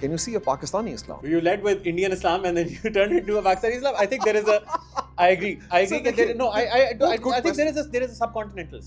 Can you see a Pakistani Islam? You led with Indian Islam and then you turned into a Pakistani Islam. I think there is a, I agree. I think there is a subcontinental.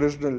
original.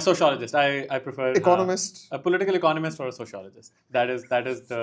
sociologist. I prefer economist, a political economist or a sociologist. That is the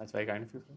That's very kind of you.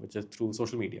which is through social media,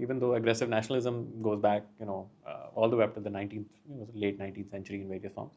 even though aggressive nationalism goes back, all the way up to the late 19th century in various forms,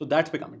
So that's becoming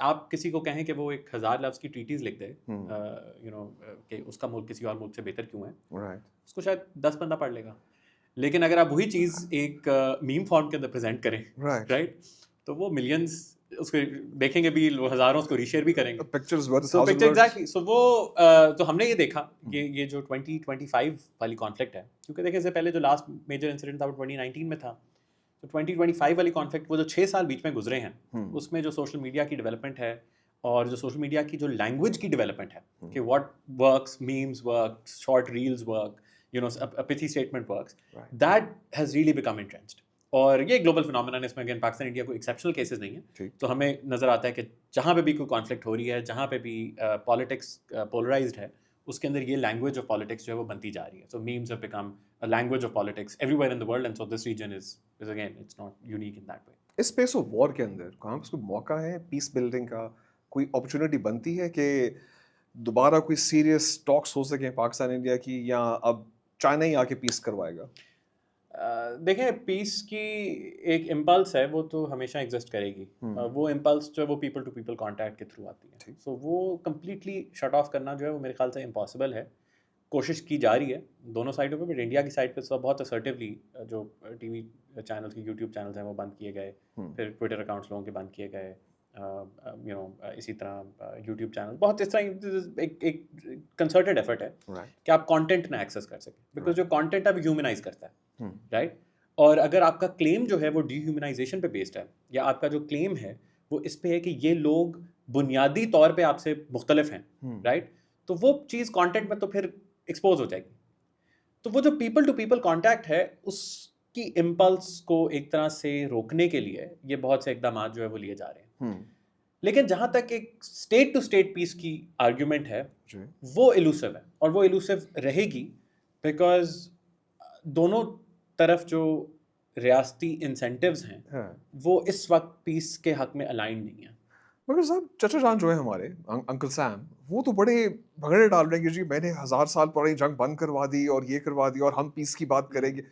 آپ کسی کو کہیں کہ وہ 1000 لفظ کی treaties لکھ دے you know کہ اس کا ملک کسی اور ملک سے بہتر کیوں ہے, اس کو شاید 10 بندہ پڑھ لے گا. لیکن اگر آپ وہی چیز ایک میم فارم کے اندر پریزنٹ کریں رائٹ, تو وہ ملینز اس کو دیکھیں گے بھی, ہزاروں اس کو ریشیئر بھی کریں گے. ایگزیکٹلی. سو وہ تو ہم نے یہ دیکھا کہ یہ جو 2025 والی کانفلکٹ ہے, کیونکہ دیکھیں اس سے پہلے جو لاسٹ میجر انسیڈنٹ تھا وہ 2019 میں تھا, تو 2025 والی کانفلکٹ وہ جو 6 سال بیچ میں گزرے ہیں اس میں جو سوشل میڈیا کی ڈیولپمنٹ ہے اور جو سوشل میڈیا کی جو لینگویج کی ڈیولپمنٹ ہے کہ what works, memes work, short reels work, you know pithy statement works, that has really become entrenched. اور یہ گلوبل فنامنا ہے, اس میں اگین پاکستان انڈیا کوئی ایکسیپشنل کیسز نہیں ہے. تو ہمیں نظر آتا ہے کہ جہاں پہ بھی کوئی کانفلکٹ ہو رہی ہے, جہاں پہ بھی پالیٹکس پولرائزڈ ہے, اس کے اندر یہ لینگویج آف پالیٹکس جو ہے وہ بنتی جا رہی ہے. So memes have become a language of politics everywhere in the world, and so this region is again it's not unique in that way. اس اسپیس آف وار کے اندر کہاں اس کو موقع ہے پیس بلڈنگ کا, کوئی اپرچونٹی بنتی ہے کہ دوبارہ کوئی سیریس ٹاکس ہو سکیں پاکستان انڈیا کی, یا اب چائنا ہی آ کے پیس کروائے گا؟ دیکھیں پیس کی ایک امپلس ہے, وہ تو ہمیشہ ایگزسٹ کرے گی. وہ امپلس جو ہے وہ پیپل ٹو پیپل کانٹیکٹ کے تھرو آتی ہے. سو وہ کمپلیٹلی شٹ آف کرنا جو ہے وہ میرے خیال سے امپاسبل ہے. کوشش کی جا رہی ہے دونوں سائڈوں پہ, بٹ انڈیا کی سائڈ پہ تو بہت اسرٹیولی جو ٹی وی چینلس کی یوٹیوب چینلس ہیں وہ بند کیے گئے, پھر ٹویٹر اکاؤنٹس لوگوں کے بند کیے گئے, یو نو اسی طرح یوٹیوب چینل بہت اس طرح ایک کنسرٹڈ ایفرٹ ہے کہ آپ کانٹینٹ نہ ایکسیس کر سکیں, بیکاز جو کانٹینٹ اب ہیومنائز کرتا ہے رائٹ. اور اگر آپ کا کلیم جو ہے وہ ڈی ہیومنائزیشن پہ بیسڈ ہے, یا آپ کا جو کلیم ہے وہ اس پہ ہے کہ یہ لوگ بنیادی طور پہ آپ سے مختلف ہیں رائٹ, تو وہ چیز کانٹینٹ میں تو پھر ایکسپوز ہو جائے گی. تو وہ جو پیپل ٹو پیپل کانٹیکٹ ہے اس کی امپلس کو ایک طرح سے روکنے کے لیے یہ بہت سے اقدامات جو ہے وہ لیے جا رہے ہیں. لیکن جہاں تک ایک اسٹیٹ ٹو اسٹیٹ پیس کی آرگیومنٹ ہے وہ ایلوسو ہے, اور وہ ایلوسو رہے گی بیکاز دونوں طرف جو ریاستی انسینٹیوز ہیں وہ اس وقت پیس کے حق میں الائنڈ نہیں ہیں. مگر صاحب چچا جان جو ہے ہمارے انکل سیم, وہ تو بڑے بھگڑے ڈال رہے ہیں کہ جی میں نے 1000 سال پرانی جنگ بند کروا دی اور یہ کروا دی اور ہم پیس کی بات کریں گے.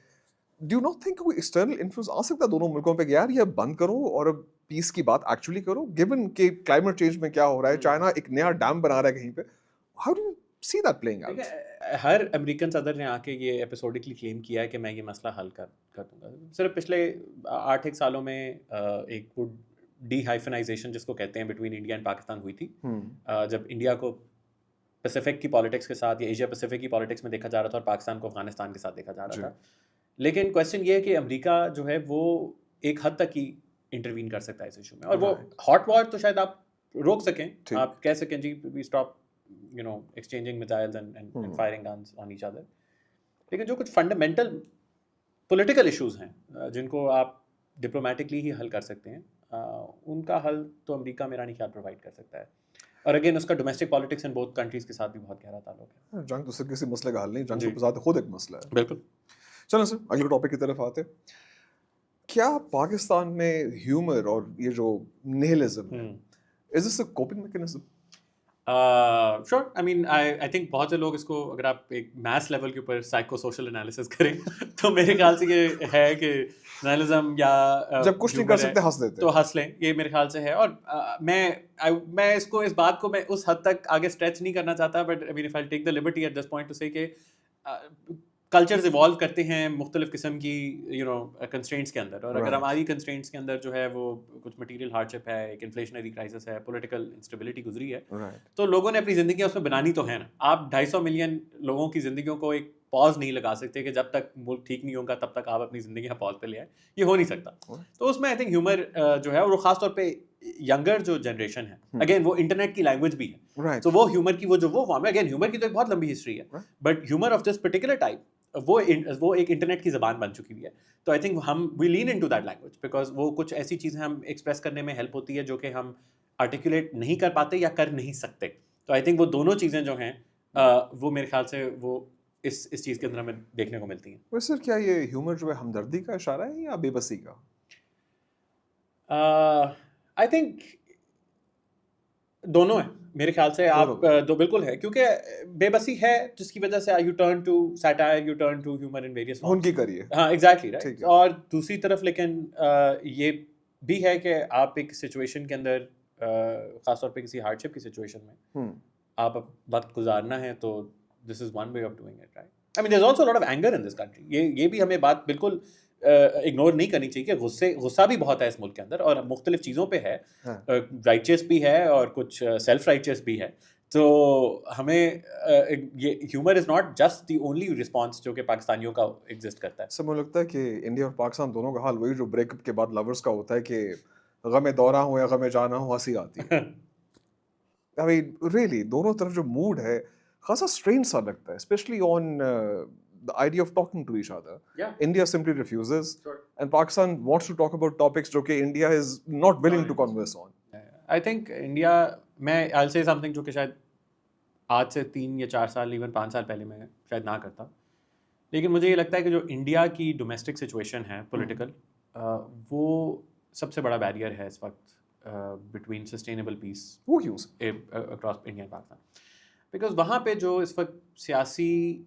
ڈو یو ناٹ تھنک کوئی ایکسٹرنل انفلوئنس آ سکتا ہے دونوں ملکوں پہ کہ یار یہ بند کرو اور اب پیس کی بات ایکچولی کرو, گیون کہ کلائمیٹ چینج میں کیا ہو رہا ہے, چائنا ایک نیا ڈیم بنا رہا ہے کہیں پہ, how do you see that playing out? Hare American صدر نے آ کے یہ ایپیسوڈکلی کلیم کیا ہے کہ میں یہ مسئلہ حل کر دوں گا. صرف پچھلے 8 سالوں میں ایک ڈی ہائفنائزیشن جس کو کہتے ہیں بٹوین انڈیا اینڈ پاکستان ہوئی تھی, جب انڈیا کو پیسیفک کی پالیٹکس کے ساتھ یا ایشیا پیسیفک کی پالیٹکس میں دیکھا جا رہا تھا اور پاکستان کو افغانستان کے ساتھ دیکھا جا رہا تھا. لیکن کویسچن یہ ہے کہ امریکہ جو ہے وہ ایک حد تک ہی انٹروین کر سکتا ہے اس ایشو میں, اور وہ ہاٹ وار تو شاید آپ روک سکیں, آپ کہہ سکیں جی we stop you know exchanging missiles and firing guns on each other. لیکن جو کچھ فنڈامنٹل پولیٹیکل ایشوز ہیں جن کو آپ ڈپلومیٹکلی ہی حل کر سکتے ہیں, ان کا حل تو امریکہ میرا نہیں خیال پرووائڈ کر سکتا ہے. اور اگین اس کا domestic politics in both countries کے ساتھ بھی بہت گہرا تعلق ہے. جنگ تو صرف کسی مسئلے کا حل نہیں, جنگ تو ذات خود ایک مسئلہ ہے. بالکل. چلو سر اگلے ٹاپک کی طرف آتے. کیا پاکستان میں ہیومر اور یہ جو نیہلزم ہے, از دس اے کوپنگ میکینزم؟ شور, آئی مین آئی تھنک بہت سے لوگ اس کو اگر آپ ایک میتھس لیول کے اوپر سائیکو سوشل انالیسس کریں تو میرے خیال سے یہ ہے کہ نائلزم یا جب کچھ نہیں کر سکتے ہنس دیتے تو ہنس لیں, یہ میرے خیال سے ہے. اور میں اس بات کو میں اس حد تک آگے اسٹریچ نہیں کرنا چاہتا, but I mean if I take the liberty at this point to say کہ کلچرز ایوالو کرتے ہیں مختلف قسم کی یو نو کنسٹرینٹس کے اندر, اور اگر ہماری کنسٹرینٹس کے اندر جو ہے وہ کچھ مٹیریل ہارڈ شپ ہے, ایک انفلیشنری کرائسس ہے, پولیٹیکل انسٹیبلٹی گزری ہے, تو لوگوں نے اپنی زندگیاں اس میں بنانی تو ہے نا. آپ 250 ملین لوگوں کی زندگیوں کو ایک پاز نہیں لگا سکتے کہ جب تک ملک ٹھیک نہیں ہوگا تب تک آپ اپنی زندگیاں پاز پہ لے آئیں, یہ ہو نہیں سکتا. تو اس میں آئی تھنک ہیومر جو ہے وہ خاص طور پہ ینگر جو جنریشن ہے, اگین وہ انٹرنیٹ کی لینگویج بھی ہے, تو وہ ہیومر کی وہ فارم ہے. اگین ہیومر کی تو ایک بہت لمبی ہسٹری ہے, but humour of this particular type وہ ایک انٹرنیٹ کی زبان بن چکی ہوئی ہے. تو آئی تھنک ہم وی لین ان ٹو دیٹ لینگویج بیکاز وہ کچھ ایسی چیزیں ہم ایکسپریس کرنے میں ہیلپ ہوتی ہے جو کہ ہم آرٹیکولیٹ نہیں کر پاتے یا کر نہیں سکتے. تو آئی تھنک وہ دونوں چیزیں جو ہیں وہ میرے خیال سے وہ اس چیز کے اندر ہمیں دیکھنے کو ملتی ہیں. ویسے سر کیا یہ ہیومر جو ہے ہمدردی کا اشارہ ہے یا بے بسی کا؟ آئی تھنک دونوں ہیں میرے خیال سے. آپ دو بالکل ہے, کیونکہ بے بسی ہے جس کی وجہ سے you turn to satire, you turn to humour in various ان کی کریے. ہاں ایگزیکٹلی رائٹ. اور دوسری طرف لیکن یہ بھی ہے کہ آپ ایک سچویشن کے اندر خاص طور پہ کسی ہارڈشپ کی سچویشن میں آپ وقت گزارنا ہے تو this is one way of doing it right. I mean there is also lot of anger in this country. یہ بھی ہمیں بات بالکل اگنور نہیں کرنی چاہیے کہ غصہ بھی بہت ہے اس ملک کے اندر اور مختلف چیزوں پہ ہے. رائچیس بھی ہے اور کچھ سیلف رائچیس بھی ہے. تو ہمیں یہ humour is not just the only response جو کہ پاکستانیوں کا ایگزسٹ کرتا ہے. سر مجھے لگتا ہے کہ انڈیا اور پاکستان دونوں کا حال وہی جو بریک اپ کے بعد لورس کا ہوتا ہے کہ غم دورہ ہو یا غم جانا ہو ہنسی آتی ہے. I mean, really, دونوں طرف جو موڈ ہے خاصا اسٹرین سا لگتا ہے, especially on the idea of talking to each other. Yeah. India simply refuses. Sure. And Pakistan wants to talk about topics جو کہ India is not willing to converse on. I think India میں I'll say something جو کہ شاید آج سے 3 یا 4 سال ایون 5 سال پہلے میں شاید نہ کرتا, لیکن مجھے یہ لگتا ہے کہ جو انڈیا کی ڈومیسٹک سچویشن ہے پولیٹیکل, وہ سب سے بڑا بیریئر ہے اس وقت between sustainable peace across India and Pakistan. Because وہاں پہ جو اس وقت سیاسی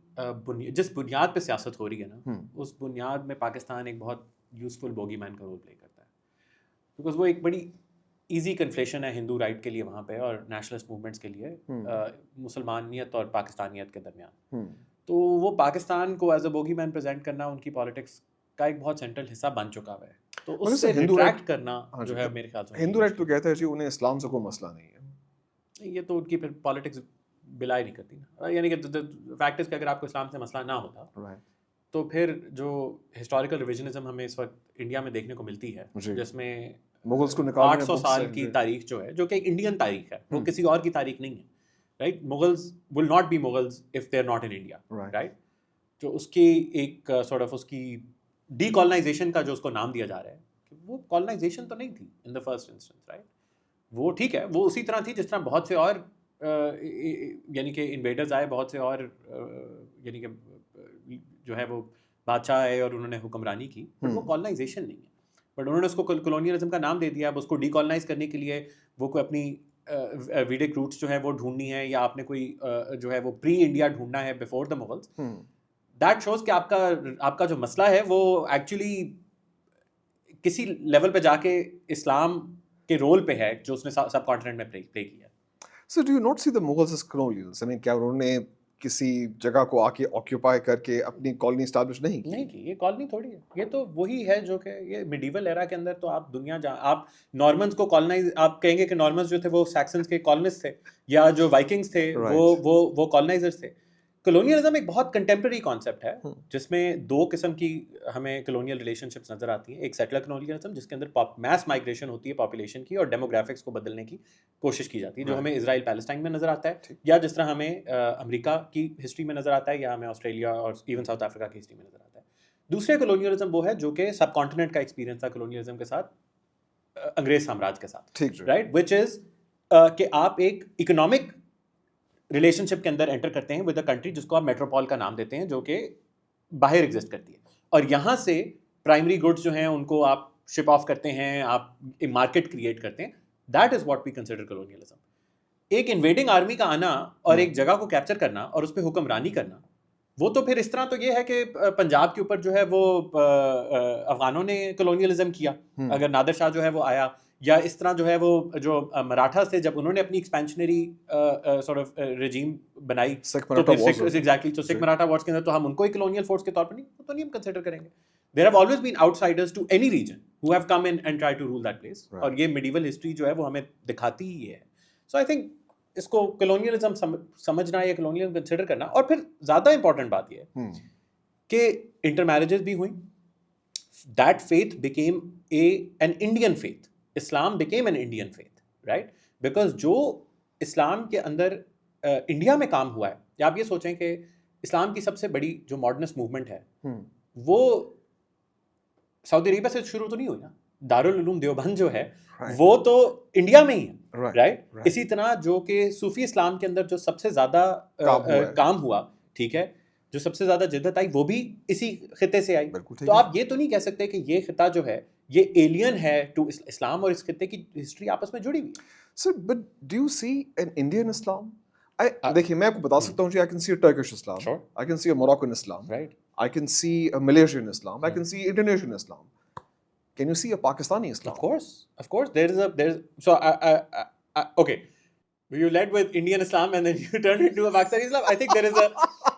جس بنیاد پہ سیاست ہو رہی ہے نا, اس بنیاد میں پاکستان ایک بہت یوزفل بوگی مین کا رول پلے کرتا ہے. بیکاز وہ ایک بڑی ایزی کنفلیشن ہے ہندو رائٹ کے لیے وہاں پہ اور نیشنلسٹ موومنٹس کے لیے مسلمانیت اور پاکستانیت کے درمیان. تو وہ پاکستان کو as a bogeyman present کرنا ان کی پالیٹکس کا ایک بہت سینٹرل حصہ بن چکا ہوا ہے. تو اس سے ریٹریکٹ کرنا جو ہے میرے خیال سے ہندو رائٹ تو کہتا ہے جی انہیں اسلام سے کوئی مسئلہ نہیں ہے. یہ تو ان کی پھر پالیٹکس بلائی نہیں کرتی نا. یعنی کہ فیکٹ از کہ اگر آپ کو اسلام سے مسئلہ نہ ہوتا تو پھر جو ہسٹوریکل ریویژنزم ہمیں اس وقت انڈیا میں دیکھنے کو ملتی ہے, جس میں مغلز کو 800 سال کی تاریخ جو ہے, جو کہ ایک انڈین تاریخ ہے, وہ کسی اور کی تاریخ نہیں ہے, right. Mughals will not be Mughals if they are not in India, right. جو اس کی ایک سارٹ آف اس کی ڈی کالونائزیشن کا جو اس کو نام دیا جا رہا ہے, کہ وہ کالونائزیشن تو نہیں تھی ان دا فرسٹ انسٹنس, رائٹ. وہ ٹھیک ہے, وہ اسی طرح تھی جس طرح بہت سے اور یعنی کہ انویڈرز آئے, بہت سے اور یعنی کہ جو ہے وہ بادشاہ آئے اور انہوں نے حکمرانی کی, بٹ وہ کالونائزیشن نہیں ہے. بٹ انہوں نے اس کو کولونیلزم کا نام دے دیا. اب اس کو ڈی کالونائز کرنے کے لیے وہ کوئی اپنی ویڈک روٹس جو ہے وہ ڈھونڈنی ہے, یا آپ نے کوئی جو ہے وہ پری انڈیا ڈھونڈنا ہے before the Mughals. That shows کہ آپ کا جو مسئلہ ہے وہ ایکچولی کسی لیول پہ جا کے اسلام کے رول پہ ہے جو اس نے سب کانٹیننٹ میں پلے کیا. So do you not see the Mughals as colonials? I mean, کیا انہوں نے کسی جگہ کو آ کے آکیوپائی کر کے اپنی کالونی اسٹیبلش نہیں کی؟ یہ کالونی تھوڑی ہے, یہ تو وہی ہے جو کہ یہ میڈیول ایرا کے اندر تو آپ دنیا آپ نارمنز کو کالونائز, آپ کہیں گے کہ نارمنز جو تھے وہ سیکسنز کے کالونسٹ تھے, یا جو وائکنگز تھے وہ کالونائزرز تھے. کلونیلزم ایک بہت کنٹمپرری کانسیپٹ ہے جس میں 2 قسم کی ہمیں کلونیل ریلیشن شپس نظر آتی ہیں. ایک سیٹلر کلونیلزم جس کے اندر میس مائگریشن ہوتی ہے پاپولیشن کی اور ڈیموگرافکس کو بدلنے کی کوشش کی جاتی ہے, جو ہمیں اسرائیل پیلسٹائن میں نظر آتا ہے, یا جس طرح ہمیں امریکہ کی ہسٹری میں نظر آتا ہے, یا ہمیں آسٹریلیا اور ایون ساؤتھ افریقہ کی ہسٹری میں نظر آتا ہے. دوسرے کلونیلزم وہ ہے جو کہ سب کانٹیننٹ کا ایکسپیرینس تھا کلونیلزم کے ساتھ, انگریز سامراج کے ساتھ, رائٹ, وچ از کہ آپ ایک اکنامک ریلیشن شپ کے اندر انٹر کرتے ہیں ود اے کنٹری جس کو آپ میٹروپول کا نام دیتے ہیں, جو کہ باہر ایگزسٹ کرتی ہے, اور یہاں سے پرائمری گڈس جو ہیں ان کو آپ شپ آف کرتے ہیں, آپ ایک مارکیٹ کریٹ کرتے ہیں. That is what we consider colonialism. ایک انویڈنگ آرمی کا آنا اور ایک جگہ کو کیپچر کرنا اور اس پہ حکمرانی کرنا, وہ تو پھر اس طرح تو یہ ہے کہ پنجاب کے اوپر جو ہے وہ افغانوں نے کلونیلزم کیا اگر نادر شاہ جو ہے وہ آیا, یا اس طرح جو ہے وہ جو مراٹھاز تھے جب انہوں نے اپنی ایکسپینشنری سارٹ آف رجیم بنائی, ایگزیکٹلی, تو سکھ مراٹھا وارز کے اندر تو ہم ان کو ہی کلونیل فورس کے طور پر نہیں ہم کنسیڈر کریں گے. There have always been outsiders to any region who have come in and tried to rule that place. اور یہ میڈیول ہسٹری جو ہے وہ ہمیں دکھاتی ہی ہے. So I think اس کو کلونیلزم سمجھنا یا کلونیلزم کنسیڈر کرنا, اور پھر زیادہ امپورٹنٹ بات یہ ہے کہ انٹر میرجز بھی ہوئیں. That faith became an Indian faith. Islam became an Indian faith, right? Because جو اسلام کے اندر انڈیا میں کام ہوا ہے, یا آپ یہ سوچیں کہ اسلام کی سب سے بڑی جو ماڈرنسٹ موومنٹ ہے وہ سعودی عربیہ سے شروع تو نہیں ہوئی نا. دارالعلوم دیوبند جو ہے وہ تو انڈیا میں ہی ہے, رائٹ. اسی طرح جو کہ صوفی اسلام کے اندر جو سب سے زیادہ کام ہوا, ٹھیک ہے, جو سب سے زیادہ جدت آئی وہ بھی اسی خطے سے آئی. تو آپ یہ تو نہیں کہہ سکتے کہ یہ خطہ جو ہے یہ ایلین ہے ٹو اسلام, اور اس خطے کی ہسٹری آپس میں جڑی ہوئی. Sir but do you see an Indian Islam? دیکھیے میں آپ کو بتا سکتا ہوں جی, I can see a Turkish Islam, I can see a Moroccan Islam, right, I can see a Malaysian Islam, I can see Indonesian Islam. Can you see a Pakistani Islam? Of course. Okay. You led with Indian Islam and then you turned into a Pakistani Islam. I think there is a.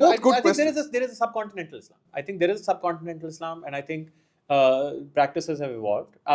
both good think there questions. is a subcontinental Islam. I think there is a subcontinental Islam, and I think practices have evolved.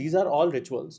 these are all rituals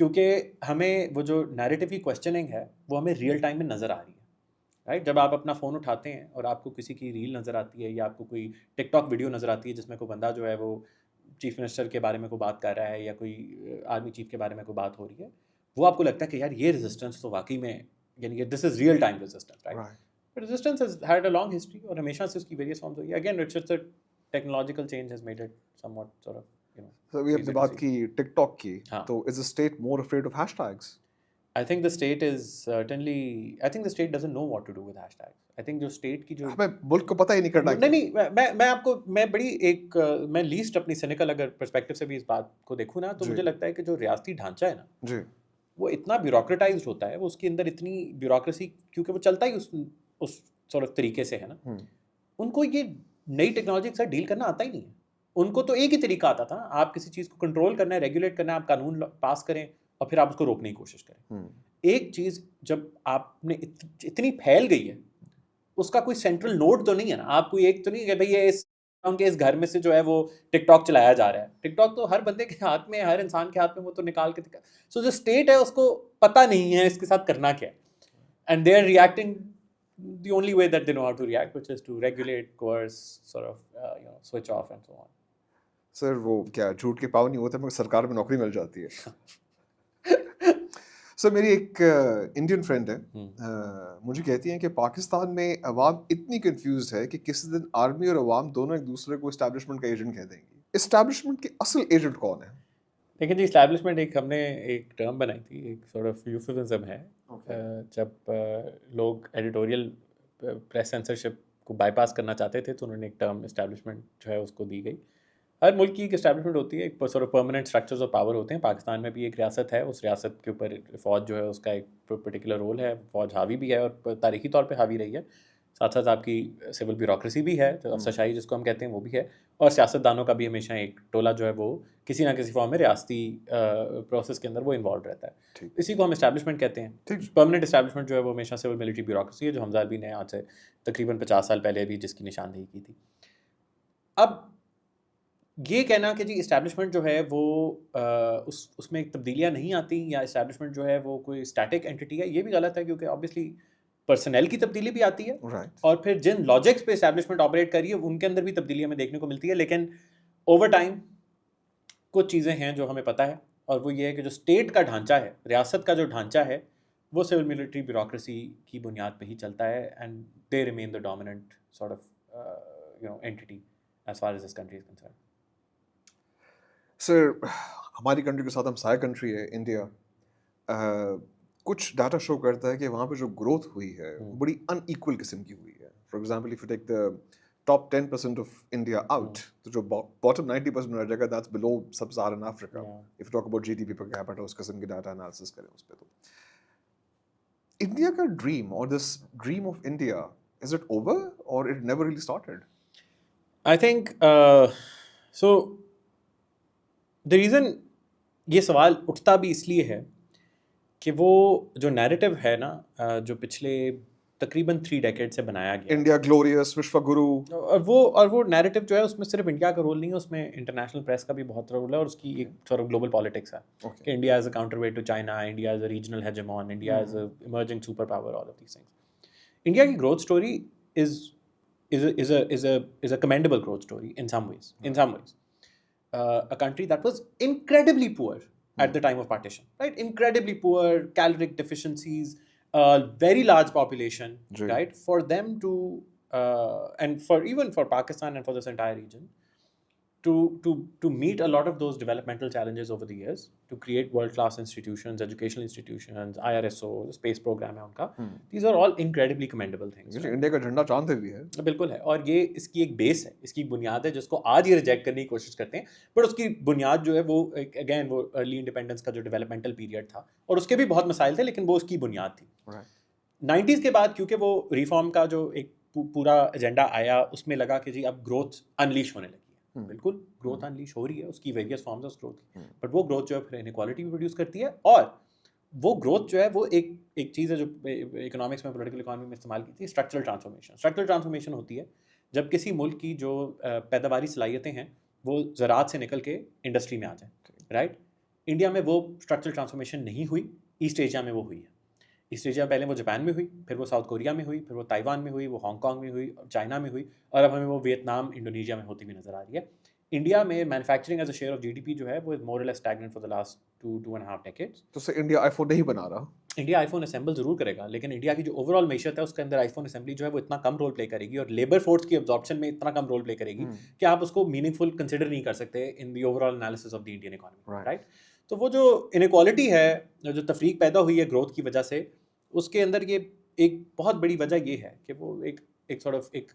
کیونکہ ہمیں وہ جو narrative کی questioning ہے وہ ہمیں real time میں نظر آ رہی ہے، رائٹ. جب آپ اپنا فون اٹھاتے ہیں اور آپ کو کسی کی ریل نظر آتی ہے یا آپ کو کوئی ٹک ٹاک ویڈیو نظر آتی ہے جس میں کوئی بندہ جو ہے وہ چیف منسٹر کے بارے میں کوئی بات کر رہا ہے یا کوئی آرمی چیف کے بارے میں کوئی بات ہو رہی ہے، وہ آپ کو لگتا ہے کہ یار یہ ریزسٹنس تو واقعی میں یعنی this is real time resistance, right. Resistance has had a long history اور ہمیشہ سے اس کی ویریس فارمز ہوئی. Again it's just technological change has made it somewhat sort of sir ابھی آپ نے بات کی ٹک ٹاک کی، ہاں. تو از the state more afraid of hashtags؟ I think the state is certainly, I think the state doesn't know what to do with hashtags. I think جو state کی جو ہمیں ملک کو پتہ ہی نہیں کرنا نہیں میں آپ کو میں بڑی ایک میں لیسٹ اپنی سینیکل اگر پرسپیکٹو سے بھی اس بات کو دیکھوں نا تو مجھے لگتا ہے کہ جو ریاستی ڈھانچہ ہے نا جی وہ اتنا بیوروکریٹائزڈ ہوتا ہے، وہ اس کے اندر اتنی بیوروکریسی کیونکہ وہ چلتا ہی اس سورٹ آف طریقے سے ہے نا، ان کو یہ نئی ٹیکنالوجی کے ساتھ ڈیل کرنا آتا ہی نہیں ہے. ان کو تو ایک ہی طریقہ آتا تھا، آپ کسی چیز کو کنٹرول کرنا ہے، ریگولیٹ کرنا ہے، آپ قانون پاس کریں اور پھر آپ اس کو روکنے کی کوشش کریں. ایک چیز جب آپ نے اتنی پھیل گئی ہے اس کا کوئی سینٹرل نوڈ تو نہیں ہے نا، آپ کوئی ایک تو نہیں کہ بھئی یہ اس گھر میں سے جو ہے وہ ٹک ٹاک چلایا جا رہا ہے. ٹک ٹاک تو ہر بندے کے ہاتھ میں، ہر انسان کے ہاتھ میں، وہ تو نکال کے سو جو اسٹیٹ ہے اس کو پتہ نہیں ہے اس کے ساتھ کرنا کیا ہے، and they are reacting the only way that they know how to react, which is to regulate, coerce, sort of switch off and so on. سر وہ کیا جھوٹ کے پاؤ نہیں ہوتے مگر سرکار میں نوکری مل جاتی ہے. سر میری ایک انڈین فرینڈ ہے، مجھے کہتی ہیں کہ پاکستان میں عوام اتنی کنفیوزڈ ہے کہ کسی دن آرمی اور عوام دونوں ایک دوسرے کو اسٹیبلشمنٹ کا ایجنٹ کہہ دیں گی. اسٹیبلشمنٹ کے اصل ایجنٹ کون ہے؟ لیکن جی اسٹیبلشمنٹ ایک ہم نے ایک ٹرم بنائی تھی، ایک سورٹ آف یوفیزم ہے. جب لوگ ایڈیٹوریل پریس سینسرشپ کو بائی پاس کرنا چاہتے تھے تو انہوں نے ایک ٹرم اسٹیبلشمنٹ جو ہے اس کو دی گئی. ہر ملک کی ایک اسٹیبلشمنٹ ہوتی ہے، ایک sort of permanent structures of power ہوتے ہیں. پاکستان میں بھی ایک ریاست ہے، اس ریاست کے اوپر فوج جو ہے اس کا ایک پرٹیکولر رول ہے. فوج حاوی بھی ہے اور تاریخی طور پہ حاوی رہی ہے. ساتھ ساتھ آپ کی سول بیوروکریسی بھی ہے، جو افسرشاہی جس کو ہم کہتے ہیں وہ بھی ہے. اور سیاست دانوں کا بھی ہمیشہ ایک ٹولہ جو ہے وہ کسی نہ کسی فارم میں ریاستی پروسیس کے اندر وہ انوالوڈ رہتا ہے. اسی کو ہم اسٹیبلشمنٹ کہتے ہیں. پرماننٹ اسٹیبلشمنٹ جو ہے وہ ہمیشہ سول ملٹری بیوروکریسی ہے، جو حمزہ عربی نے آج سے تقریباً 50 سال پہلے بھی جس کی نشاندہی کی تھی. اب یہ کہنا کہ جی اسٹیبلشمنٹ جو ہے وہ اس میں تبدیلیاں نہیں آتی یا اسٹیبلشمنٹ جو ہے وہ کوئی اسٹیٹک اینٹی ہے، یہ بھی غلط ہے. کیونکہ آبویسلی پرسنل کی تبدیلی بھی آتی ہے اور پھر جن لاجکس پہ اسٹیبلشمنٹ آپریٹ کر رہی ہے ان کے اندر بھی تبدیلی ہمیں دیکھنے کو ملتی ہے. لیکن اوور ٹائم کچھ چیزیں ہیں جو ہمیں پتہ ہے، اور وہ یہ ہے کہ جو اسٹیٹ کا ڈھانچہ ہے، ریاست کا جو ڈھانچہ ہے، وہ سول ملٹری بیوروکریسی کی بنیاد پہ ہی چلتا ہے. And they remain the dominant sort of anti as far as this country is concern. Sir ہماری کنٹری کے ساتھ ہم سایہ کنٹری ہے انڈیا. کچھ ڈاٹا شو کرتا ہے کہ وہاں پہ جو گروتھ ہوئی ہے وہ بڑی ان ایکول قسم کی ہوئی ہے. For example if you take the top 10% of India out, تو جو باٹم 90% رہ جائے گا that's below sub Saharan Africa. If you talk about G D P per capita, اس قسم کی ڈاٹا انالیسس کریں اس پہ. تو انڈیا کا ڈریم اور this dream of India is it over or it never really started? I think so the reason یہ سوال اٹھتا بھی اس لیے ہے کہ وہ جو نیریٹو ہے نا جو پچھلے تقریباً 3 ڈیکیڈ سے بنایا گیا، انڈیا گلوریس، وشوا گرو، اور وہ نیریٹو جو ہے اس میں صرف انڈیا کا رول نہیں ہے، اس میں انٹرنیشنل پریس کا بھی بہت رول ہے، اور اس کی ایک سورٹ آف گلوبل پالیٹکس ہے کہ India as a counterweight to China, India as a regional hegemon, India as a emerging superpower, all of these things. India کی growth story is a commendable growth story in some ways. A country that was incredibly poor at the time of partition, right? Incredibly poor, caloric deficiencies, very large population, right? For them to and for even for Pakistan and for this entire region to meet a lot of those developmental challenges over the years, to create world class institutions, educational institutions, IRSO, space program ہے ان کا, these are all incredibly commendable things. India کا جھنڈا چاند پہ بھی ہے. بالکل ہے، اور یہ اس کی ایک بیس ہے، اس کی بنیاد ہے جس کو آج یہ ریجیکٹ کرنے کی کوشش کرتے ہیں. بٹ اس کی بنیاد جو ہے وہ اگین وہ ارلی انڈیپینڈنس کا جو ڈیولپمنٹل پیریڈ تھا، اور اس کے بھی بہت مسائل تھے لیکن وہ اس کی بنیاد تھی. 90s کے بعد کیونکہ وہ ریفارم کا جو ایک پورا ایجنڈا آیا، اس میں لگا کہ جی اب گروتھ انلیش ہونے لگی. بالکل گروتھ انلیش ہو رہی ہے، اس کی ویریس فارمز آف گروتھ کی، بٹ وہ گروتھ جو ہے پھر انیکوالٹی بھی پروڈیوس کرتی ہے. اور وہ گروتھ جو ہے وہ ایک چیز ہے جو اکنامکس میں، پولیٹیکل اکانومی میں استعمال کی تھی، اسٹرکچرل ٹرانسفارمیشن. اسٹرکچرل ٹرانسفارمیشن ہوتی ہے جب کسی ملک کی جو پیداواری صلاحیتیں ہیں وہ زراعت سے نکل کے انڈسٹری میں آ جائیں، رائٹ. انڈیا میں وہ اسٹرکچرل ٹرانسفارمیشن نہیں ہوئی، ایسٹ ایشیا میں وہ ہوئی ہے. ایسٹ ایشیا پہلے وہ جاپان میں ہوئی، پھر وہ ساؤتھ کوریا میں ہوئی، پھر وہ تائیوان میں ہوئی، وہ ہانگ کانگ میں ہوئی، چائنا میں ہوئی، اور اب ہمیں وہ ویتنام انڈونیشیا میں ہوتی ہوئی نظر آ رہی ہے. انڈیا میں manufacturing as a share of G D P جو ہے وہ more or less stagnant for the last 2.5 decades. تو سے انڈیا آئی فون نہیں بنا رہا. انڈیا آئی فون اسمبل ضرور کرے گا، لیکن انڈیا کی جو اوور آل معیشت ہے اس کے اندر آئی فون اسمبلی جو ہے وہ اتنا کم رول پلے کرے گی اور لیبر فورس کی ابزارپشن میں اتنا کم رول پلے کرے گی کہ آپ اس کو میننگ فل کنسیڈر نہیں کر سکتے in the overall analysis of the Indian economy, right. تو وہ جو انیکوالٹی ہے، جو تفریق پیدا ہوئی ہے گروتھ کی وجہ سے، اس کے اندر یہ ایک بہت بڑی وجہ یہ ہے کہ وہ ایک سارٹ آف ایک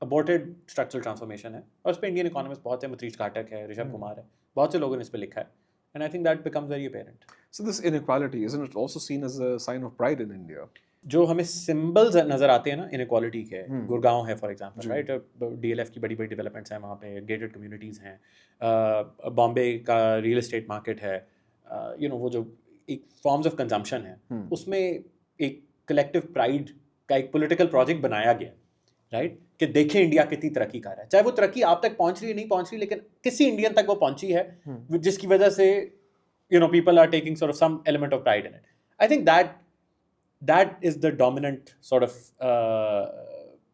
ابورٹڈ اسٹرکچرل ٹرانسفارمیشن ہے. اور اس پہ انڈین اکانومسٹ بہت سے، متریش کاٹک ہے، رشب کمار ہے، بہت سے لوگوں نے اس پہ لکھا ہے. And I think that becomes very apparent. So this inequality, isn't it also seen as a sign of pride in India? جو ہمیں سمبلز نظر آتے ہیں نا انیکوالٹی کے، گڑگاؤں ہے for example, right, D L F کی بڑی بڑی ڈیولپمنٹس ہیں وہاں پہ، گیٹڈ کمیونٹیز ہیں، بامبے کا ریئل اسٹیٹ مارکیٹ ہے، وہ جو ایک فارمز آف کنزمپشن ہے اس میں ایک کلیکٹیو پرائڈ کا ایک پولیٹیکل پروجیکٹ بنایا گیا، رائٹ، کہ دیکھیں انڈیا کتنی ترقی کر رہا ہے. چاہے وہ ترقی آپ تک پہنچ رہی ہے نہیں پہنچ رہی، لیکن کسی انڈین تک وہ پہنچی ہے جس کی وجہ سے people are taking sort of some element of pride in it. I think that is the dominant sort of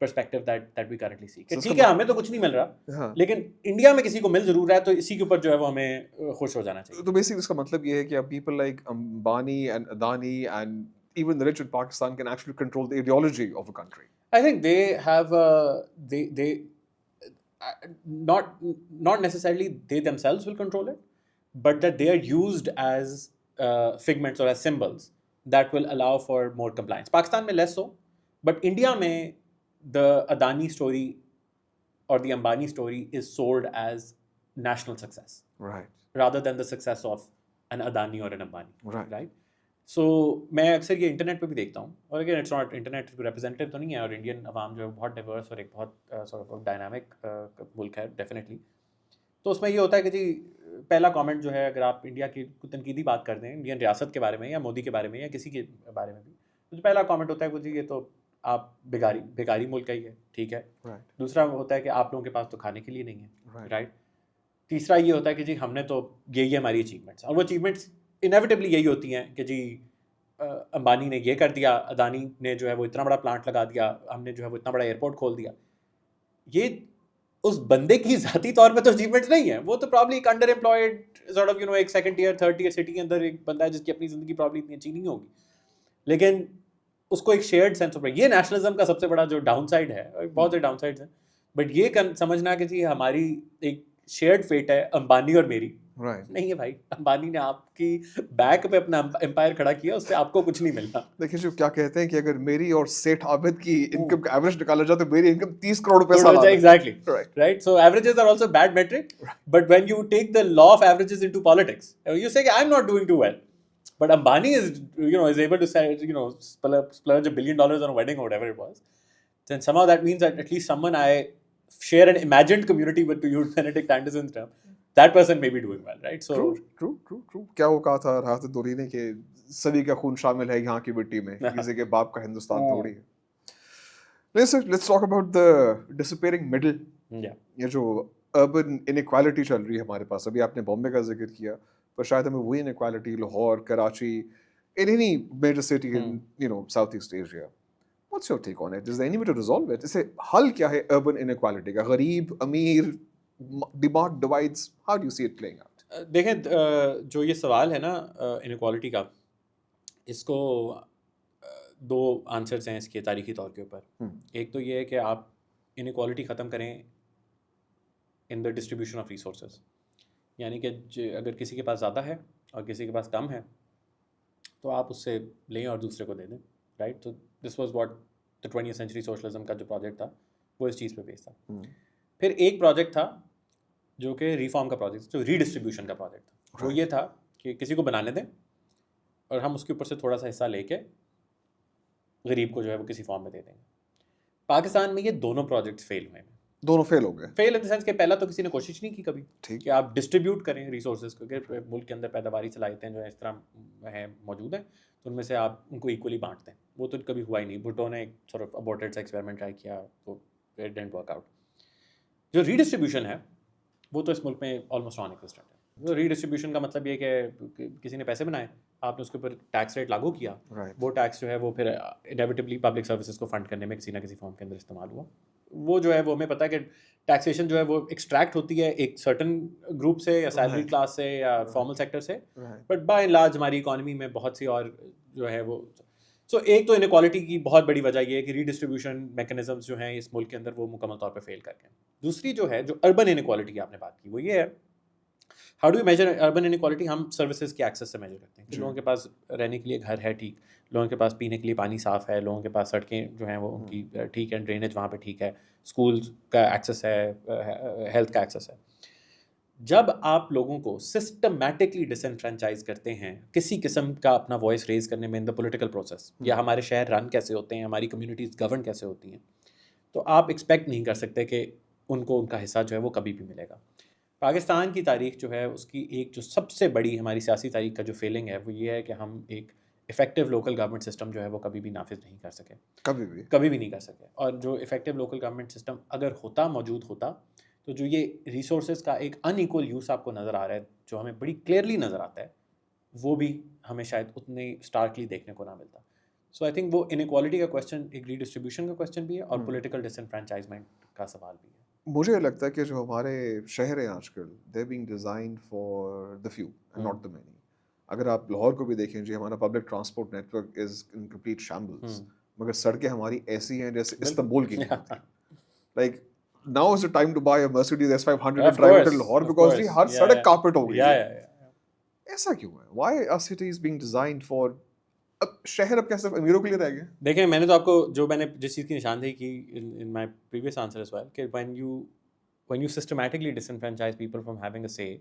perspective that we currently see. کہ ٹھیک ہے ہمیں تو کچھ نہیں مل رہا، لیکن انڈیا میں کسی کو مل ضرور رہا ہے، تو اسی کے اوپر جو ہے وہ ہمیں خوش ہو جانا چاہیے. تو بیسکلی اس کا مطلب یہ ہے کہ people like Ambani and Adani and even the rich in Pakistan can actually control the ideology of a country. I think they have they not necessarily they themselves will control it, but that they are used as figments or as symbols that will allow for more compliance. Pakistan mein less so, but India mein the Adani story or the Ambani story is sold as national success, right, rather than the success of an Adani or an Ambani, right. سو میں اکثر یہ internet پہ بھی دیکھتا ہوں، اور again it's not internet representative تو نہیں ہے، اور انڈین عوام جو ہے بہت ڈائیورس اور ایک بہت سارٹ آف ڈائنامک ملک ہے ڈیفینیٹلی. تو اس میں یہ ہوتا ہے کہ جی پہلا کامنٹ جو ہے، اگر آپ انڈیا کی تنقیدی بات کر دیں انڈین ریاست کے بارے میں یا مودی کے بارے میں یا کسی کے بارے میں بھی، تو پہلا کامنٹ ہوتا ہے کہ جی یہ تو آپ بیکاری ملک کا ہی ہے، ٹھیک ہے. دوسرا ہوتا ہے کہ آپ لوگوں کے پاس تو کھانے کے لیے نہیں ہے، رائٹ. تیسرا یہ ہوتا ہے کہ جی ہم نے تو یہی ہماری اچیومنٹس، اور وہ اچیومنٹس انیویٹبلی یہی ہوتی ہیں کہ جی امبانی نے یہ کر دیا، اڈانی نے جو ہے وہ اتنا بڑا پلانٹ لگا دیا، ہم نے جو ہے وہ اتنا بڑا ایئرپورٹ کھول دیا. یہ اس بندے کی ذاتی طور پہ تو اچیومنٹ نہیں ہے، وہ تو پرابلی ایک انڈر امپلائڈ سارٹ آف ایک second tier third tier city کے اندر ایک بندہ ہے جس کی اپنی زندگی پرابلی اتنی اچھی نہیں ہوگی، لیکن اس کو ایک شیئرڈ سینس آف، یہ نیشنلزم کا سب سے بڑا جو ڈاؤن سائڈ ہے، بہت سے ڈاؤن سائڈز ہیں، بٹ یہ سمجھنا کہ جی ہماری ایک شیئرڈ فیٹ ہے امبانی اور میری، نہیں ہے بھائی. امبانی نے آپ کی بیک پہ اپنا امپائر کھڑا کیا، اس سے آپ کو کچھ نہیں ملتا. دیکھیے جو کیا کہتے ہیں کہ اگر میری اور سیٹھ عابد کی انکم کا ایوریج نکالا جائے تو میری انکم 30 کروڑ روپے سال ہے. Exactly right. So averages are also bad metric, but when you take the law of averages into politics, you say کہ I am not doing too well, but Ambani is able to splurge $1 billion on a wedding or whatever it was, then somehow that means that at least someone I share an imagined community with, to use Benedict Anderson's term, that person may be doing well, right? So true. کیا وہ کہا تھا راحت الدوری نے کہ سبھی کا خون شامل ہے یہاں کی مٹی میں، کسی کے باپ کا ہندوستان تھوڑی ہے. Let's talk about the disappearing middle. یہ جو urban inequality چل رہی ہے ہمارے پاس، ابھی آپ نے بامبے کا ذکر کیا، پر شاید ہمیں وہی inequality Lahore, Karachi, in any major city in South East Asia. What's your take on it? Is there any way to resolve it? اسے حل کیا ہے urban inequality کا؟ غریب، امیر، demand divides, how do you see it playing out? دیکھیں جو یہ سوال ہے نا انیکوالٹی کا، اس کو دو آنسرز ہیں اس کے تاریخی طور کے اوپر. ایک تو یہ ہے کہ آپ انیکوالٹی ختم کریں ان دا ڈسٹریبیوشن آف ریسورسز، یعنی کہ اگر کسی کے پاس زیادہ ہے اور کسی کے پاس کم ہے تو آپ اس سے لیں اور دوسرے کو دے دیں، رائٹ. تو this was what the 20th century socialism کا جو پروجیکٹ تھا وہ اس چیز پہ بیس تھا. پھر ایک پروجیکٹ تھا جو کہ ریفارم کا پروجیکٹ، جو ری ڈسٹریبیوشن کا پروجیکٹ تھا. وہ یہ تھا کہ کسی کو بنانے دیں اور ہم اس کے اوپر سے تھوڑا سا حصہ لے کے غریب کو جو ہے وہ کسی فارم میں دے دیں گے. پاکستان میں یہ دونوں پروجیکٹس فیل ہوئے ہیں. دونوں فیل ہو گئے. فیل ان دا سینس کہ پہلا تو کسی نے کوشش نہیں کی کبھی کہ آپ ڈسٹریبیوٹ کریں ریسورسز کو، کہ ملک کے اندر پیداواری صلاحیتیں جو ہے اس طرح ہیں موجود ہیں تو ان میں سے آپ ان کو ایکولی بانٹ دیں. وہ تو کبھی ہوا ہی نہیں. بھٹو نے ایک سارٹ آف ابورٹڈ ایکسپیریمنٹ ٹرائی کیا تو اٹ ڈڈنٹ ورک آؤٹ. جو ری ڈسٹریبیوشن ہے وہ تو اس ملک میں آلموسٹ نان ایگزسٹنٹ ہے. ریڈسٹریبیوشن کا مطلب یہ کہ کسی نے پیسے بنائے, آپ نے اس کے اوپر ٹیکس ریٹ لاگو کیا, وہ ٹیکس جو ہے وہ پھر انیویٹبلی پبلک سروسز کو فنڈ کرنے میں کسی نہ کسی فارم کے اندر استعمال ہوا. وہ جو ہے وہ ہمیں پتہ ہے کہ ٹیکسیشن جو ہے وہ ایکسٹریکٹ ہوتی ہے ایک سرٹن گروپ سے یا سیلری کلاس سے یا فارمل سیکٹر سے, بٹ بائی اینڈ لارج ہماری اکانومی میں بہت سی اور جو ہے وہ ایک تو انیکوالٹی کی بہت بڑی وجہ یہ ہے کہ ریڈسٹریبیوشن میکینزمز جو ہیں اس ملک کے اندر وہ مکمل طور پہ فیل کر گئے. دوسری جو ہے جو اربن انیکوالٹی کی آپ نے بات کی وہ یہ ہے, how do you measure urban inequality? ہم سروسز کے ایکسیس سے میجر کرتے ہیں کہ لوگوں کے پاس رہنے کے لیے گھر ہے ٹھیک, لوگوں کے پاس پینے کے لیے پانی صاف ہے, لوگوں کے پاس سڑکیں جو ہیں وہ ان کی ٹھیک ہے, ڈرینیج وہاں پہ ٹھیک ہے, اسکولس کا ایکسیس ہے, ہیلتھ کا ایکسیس ہے. جب آپ لوگوں کو سسٹمیٹکلی ڈس انفرینچائز کرتے ہیں کسی قسم کا اپنا وائس ریز کرنے میں ان دا پولیٹیکل پروسیس, یا ہمارے شہر رن کیسے ہوتے ہیں, ہماری کمیونٹیز گورن کیسے ہوتی ہیں, تو آپ ایکسپیکٹ نہیں کر سکتے کہ ان کو ان کا حصہ جو ہے وہ کبھی بھی ملے گا. پاکستان کی تاریخ جو ہے اس کی ایک جو سب سے بڑی ہماری سیاسی تاریخ کا جو فیلنگ ہے وہ یہ ہے کہ ہم ایک افیکٹو لوکل گورنمنٹ سسٹم جو ہے وہ کبھی بھی نافذ نہیں کر سکے, کبھی بھی نہیں کر سکے. اور جو افیکٹو لوکل گورنمنٹ سسٹم اگر موجود ہوتا تو جو یہ ریسورسز کا ایک ان ایکول یوز آپ کو نظر آ رہا ہے جو ہمیں بڑی کلیئرلی نظر آتا ہے, وہ بھی ہمیں شاید اتنے اسٹارکلی دیکھنے کو نہ ملتا. سو آئی تھنک وہ انیکوالٹی کا کویسچن ایک ریڈسٹریبیوشن کا کویسچن بھی ہے اور پولیٹیکل ڈس انفرینچائزمنٹ کا سوال بھی ہے. مجھے لگتا ہے کہ جو ہمارے شہر ہیں آج کل they being designed for the few and not the many. اگر آپ لاہور کو بھی دیکھیں جی, ہمارا public transport network is in complete shambles, مگر سڑکیں ہماری ایسی ہیں جیسے استنبول کی نہیں ہوتی. Like now is the time to buy a Mercedes S500 and drive it to Lahore because جی ہر سڑک کارپیٹ ہو گئی. ایسا کیوں ہے؟ Why are cities being designed for اب شہر اب کیسے امیروں کے لیے رہ گئے؟ دیکھیں میں نے تو آپ کو جو میں نے جس چیز کی نشاندہی کی in my previous answer as well کہ when you systematically disenfranchise people from having a say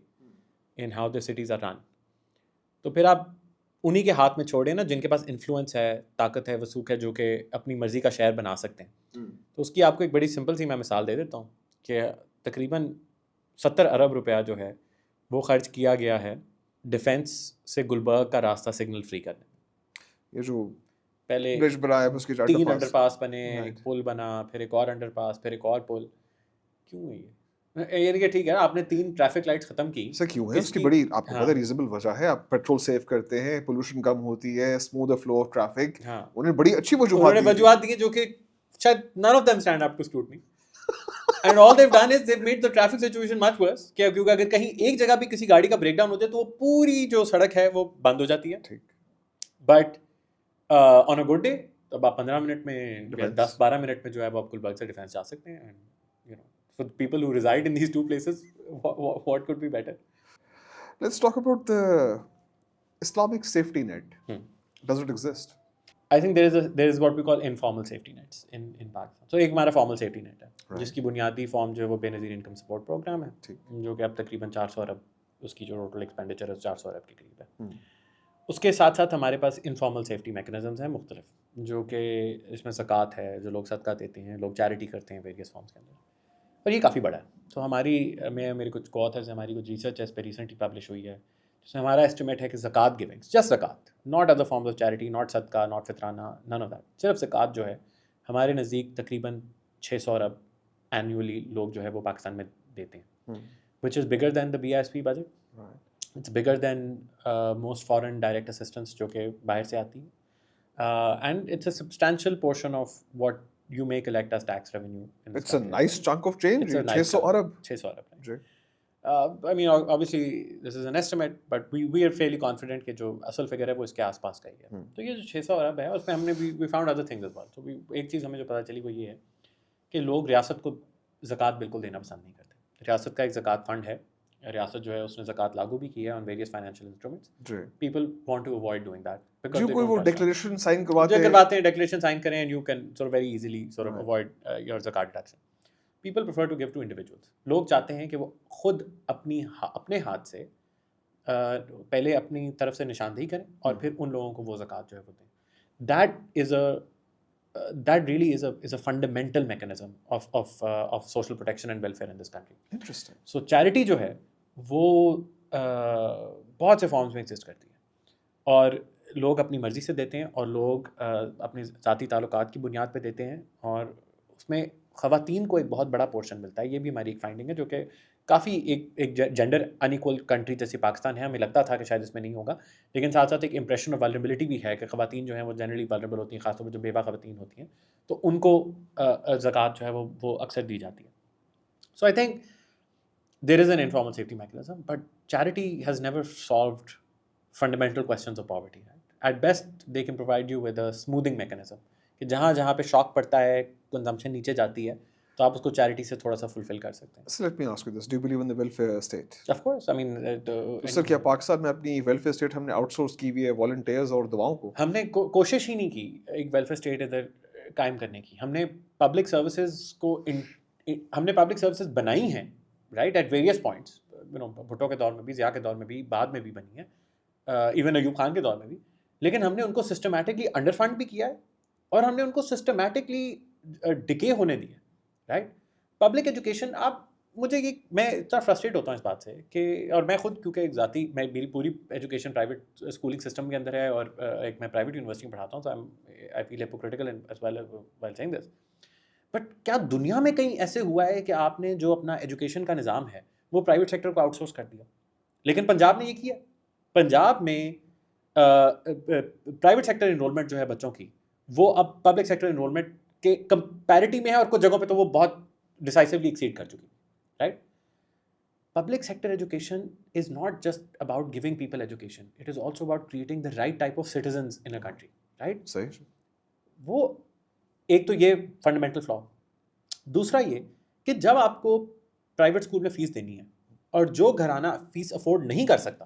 in how their cities are run, تو پھر آپ انہی کے ہاتھ میں چھوڑیں نا جن کے پاس انفلوئنس ہے, طاقت ہے, وثوق ہے, جو کہ اپنی مرضی کا شہر بنا سکتے ہیں. تو اس کی آپ کو ایک بڑی سمپل سی میں مثال دے دیتا ہوں کہ تقریباً 70 ارب روپیہ جو ہے وہ خرچ کیا گیا ہے ڈیفینس سے گلبرگ کا راستہ سگنل فری کرنے. یہ جو پہلے برج بنایا اس کی 3 انڈر پاس بنے, ایک پل بنا, پھر ایک اور انڈر پاس, پھر ایک اور پل. کیوں ہے یہ کہ ٹھیک ہے آپ نے 3 ٹریفک لائٹس ختم کی, سر کیوں ہے؟ اس کی بڑی آپ کو پتہ ریزنبل وجہ ہے, آپ پیٹرول سیو کرتے ہیں, پولوشن کم ہوتی ہے, اسموتھ فلو آف ٹریفک. انہوں نے بڑی اچھی وجوہات دی جو کہ شاید none of them stand up to scrutiny and all they've done is they've made the traffic situation much worse کیونکہ اگر کہیں ایک جگہ بھی کسی گاڑی کا بریک ڈاؤن ہو جائے تو وہ پوری جو سڑک ہے وہ بند ہو جاتی ہے. But on a good day اب آپ 15 منٹ میں 10-12 منٹ میں جو ہے وہ آپ گلبرگ سے ڈیفینس جا سکتے ہیں. and you know for people who reside in these two places what could be better? Let's talk about the Islamic safety net. Does it exist? I think there is what we call informal safety nets in Pakistan. So ایک ہمارا formal safety net ہے جس کی بنیادی form جو ہے وہ بے نظیر انکم سپورٹ پروگرام ہے جو کہ اب تقریباً 400 ارب اس کی جو ٹوٹل ایکسپینڈیچر ہے 400 ارب کے قریب ہے. اس کے ساتھ ساتھ ہمارے پاس انفارمل سیفٹی میکینزمز ہیں مختلف, جو کہ اس میں زکوٰۃ ہے, جو لوگ صدقہ دیتے ہیں, لوگ چیریٹی کرتے ہیں ویریس فارمس کے اندر, اور یہ کافی بڑا ہے. تو میری کچھ کوت ہے, ہماری کچھ ریسرچ ہے اس پہ ریسنٹلی پبلش ہوئی ہے, جس میں ہمارا ایسٹیمیٹ ہے کہ zakat givings, just zakat, not other forms of charity, not sadqa, not fitrana, none of that, صرف زکوٰۃ جو ہے ہمارے نزدیک تقریباً 600 ارب اینیولی لوگ جو ہے وہ پاکستان میں دیتے ہیں, which is bigger than the BISP budget, it's bigger than most foreign direct assistance جو کہ باہر سے آتی ہے, and it's a substantial portion of what you may collect as tax revenue. It's a nice chunk of change. 600 arab. 600 arab. I mean, obviously, this is an estimate, but we are fairly confident کہ جو اصل figure ہے وہ اس کے آس پاس کا ہی ہے. تو یہ جو 600 ارب ہے اس میں ہم نے we found other things as well. So ایک چیز ہمیں جو پتہ چلی وہ یہ ہے کہ لوگ ریاست کو زکوٰۃ بالکل دینا پسند نہیں کرتے. ریاست کا ایک زکوٰۃ فنڈ ہے, ریاست جو ہے اس نے زکوٰۃ لاگو بھی کی ہے on various financial instruments. People want to avoid doing that جو کوئی وہ ڈیکلریشن سائن کرواتے ہیں, ڈیکلریشن سائن کریں اینڈ یو کین سort of very easily sort of avoid your zakat deduction. People prefer to give to individuals. لوگ چاہتے ہیں کہ وہ خود اپنے ہاتھ سے پہلے اپنی طرف سے نشاندہی کریں اور پھر ان لوگوں کو وہ زکوٰۃ جو ہے وہ دیں. That really is a fundamental mechanism of social protection and welfare in this country. Interesting. So charity جو ہے وہ بہت سے فارمز میں ایگزسٹ کرتی ہے, اور لوگ اپنی مرضی سے دیتے ہیں, اور لوگ اپنے ذاتی تعلقات کی بنیاد پہ دیتے ہیں, اور اس میں خواتین کو ایک بہت بڑا پورشن ملتا ہے. یہ بھی ہماری ایک فائنڈنگ ہے جو کہ کافی ایک جینڈر انیکول کنٹری جیسی پاکستان ہے، ہمیں لگتا تھا کہ شاید اس میں نہیں ہوگا، لیکن ساتھ ساتھ ایک امپریشن آف ولنریبلٹی بھی ہے کہ خواتین جو ہیں وہ جنرلی ولنریبل ہوتی ہیں، خاص طور پہ جو بیوہ خواتین ہوتی ہیں، تو ان کو زکوٰۃ جو ہے وہ اکثر دی جاتی ہے. So I think there is an informal safety mechanism, but charity has never solved fundamental questions of poverty. At best they can provide you with a smoothing mechanism کہ جہاں جہاں پہ شاک پڑتا ہے، کنزمپشن نیچے جاتی ہے، تو آپ اس کو چیریٹی سے تھوڑا سا فلفل کر سکتے ہیں. So let me ask you this, do you believe in the welfare state? Of course I mean sir کیا پاکستان میں اپنی ویلفیئر اسٹیٹ ہم نے آؤٹ سورس کی ہوئی ہے والنٹیئرز اور دواؤں کو؟ ہم نے کوشش ہی نہیں کی ایک ویلفیئر اسٹیٹ ادھر قائم کرنے کی. ہم نے پبلک سروسز کو ہم نے پبلک سروسز بنائی ہیں right at various points, Bhutto کے دور میں بھی، ضیاء کے دور میں بھی، بعد میں بھی بنی ہے، ایون ایوب خان کے دور میں بھی، لیکن ہم نے ان کو سسٹمیٹکلی انڈر فنڈ بھی کیا ہے اور ہم نے ان کو سسٹمیٹکلی ڈکے ہونے دیا رائٹ. پبلک ایجوکیشن آپ مجھے یہ میں اتنا فرسٹریٹ ہوتا ہوں اس بات سے کہ، اور میں خود کیونکہ ایک ذاتی میری پوری ایجوکیشن پرائیویٹ اسکولنگ سسٹم کے اندر ہے اور ایک میں پرائیویٹ یونیورسٹی میں پڑھاتا ہوں، تو I feel hypocritical as well while saying this. But کیا دنیا میں کہیں ایسے ہوا ہے کہ آپ نے جو اپنا ایجوکیشن کا نظام ہے وہ پرائیویٹ سیکٹر کو آؤٹ سورس کر دیا؟ لیکن پنجاب نے یہ کیا. پنجاب میں پرائیویٹ سیکٹر انرولمنٹ جو ہے بچوں کی، وہ اب پبلک سیکٹر انرولمنٹ کے کمپیریٹی میں ہے، اور کچھ جگہوں پہ تو وہ بہت ڈیسائسولی ایکسیڈ کر چکی right. Public sector education is not just about giving people education. It is also about creating the right type of citizens in a country, right? صحیح. وہ ایک تو یہ فنڈامنٹل فلا. دوسرا یہ کہ جب آپ کو پرائیویٹ اسکول میں فیس دینی ہے اور جو گھرانہ فیس افورڈ نہیں کر سکتا،